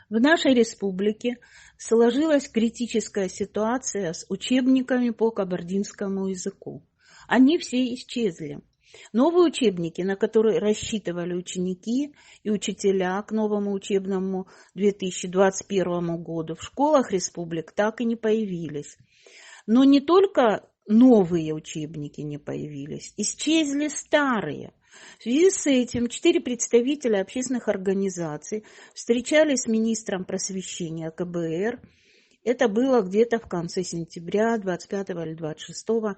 В нашей республике сложилась критическая ситуация с учебниками по кабардинскому языку. Они все исчезли. Новые учебники, на которые рассчитывали ученики и учителя к новому учебному 2021 году, в школах республик так и не появились. Но не только новые учебники не появились, исчезли старые. В связи с этим 4 представителя общественных организаций встречались с министром просвещения КБР. Это было где-то в конце сентября, 25 или 26. В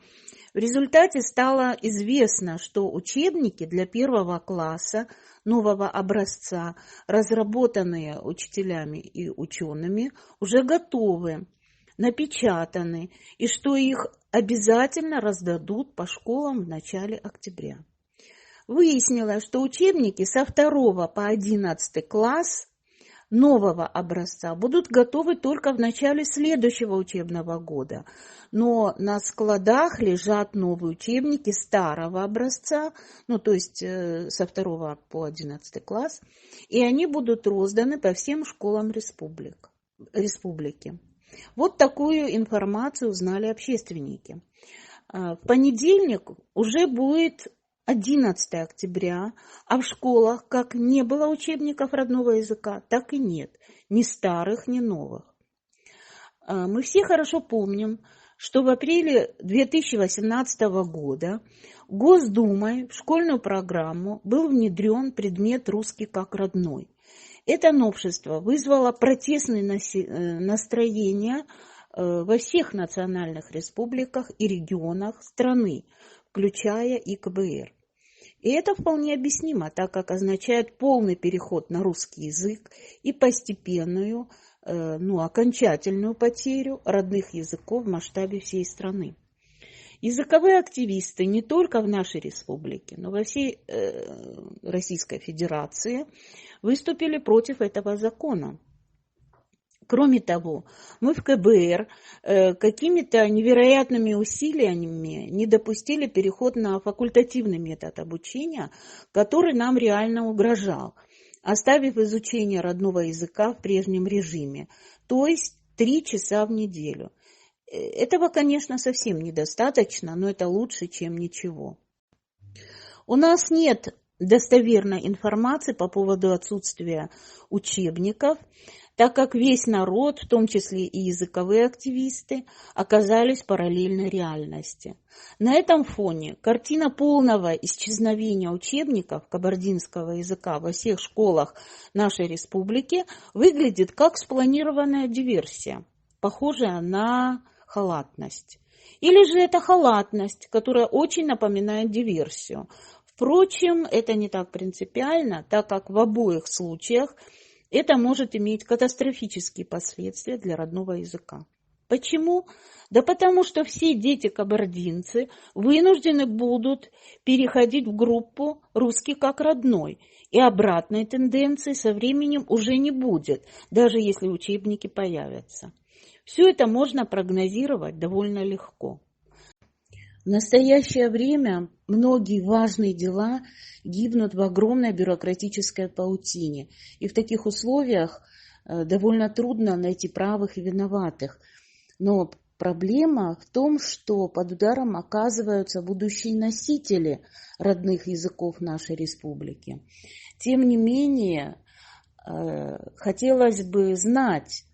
результате стало известно, что учебники для 1 класса нового образца, разработанные учителями и учеными, уже готовы, напечатаны, и что их обязательно раздадут по школам в начале октября. Выяснилось, что учебники со 2 по 11 класс нового образца будут готовы только в начале следующего учебного года. Но на складах лежат новые учебники старого образца, то есть со 2 по 11 класс, и они будут розданы по всем школам республики. Вот такую информацию узнали общественники. В понедельник уже будет 11 октября, а в школах как не было учебников родного языка, так и нет, ни старых, ни новых. Мы все хорошо помним, что в апреле 2018 года Госдумой в школьную программу был внедрен предмет «Русский как родной». Это новшество вызвало протестные настроения во всех национальных республиках и регионах страны, включая и КБР. И это вполне объяснимо, так как означает полный переход на русский язык и постепенную, окончательную потерю родных языков в масштабе всей страны. Языковые активисты не только в нашей республике, но во всей Российской Федерации выступили против этого закона. Кроме того, мы в КБР какими-то невероятными усилиями не допустили переход на факультативный метод обучения, который нам реально угрожал, оставив изучение родного языка в прежнем режиме, то есть 3 часа в неделю. Этого, конечно, совсем недостаточно, но это лучше, чем ничего. У нас нет достоверной информации по поводу отсутствия учебников, так как весь народ, в том числе и языковые активисты, оказались в параллельной реальности. На этом фоне картина полного исчезновения учебников кабардинского языка во всех школах нашей республики выглядит как спланированная диверсия, похожая на халатность. Или же это халатность, которая очень напоминает диверсию. Впрочем, это не так принципиально, так как в обоих случаях это может иметь катастрофические последствия для родного языка. Почему? Да потому что все дети-кабардинцы вынуждены будут переходить в группу «русский как родной», и обратной тенденции со временем уже не будет, даже если учебники появятся. Все это можно прогнозировать довольно легко. В настоящее время многие важные дела гибнут в огромной бюрократической паутине. И в таких условиях довольно трудно найти правых и виноватых. Но проблема в том, что под ударом оказываются будущие носители родных языков нашей республики. Тем не менее, хотелось бы знать,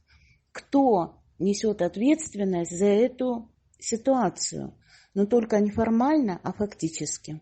кто несет ответственность за эту ситуацию. Но только не формально, а фактически.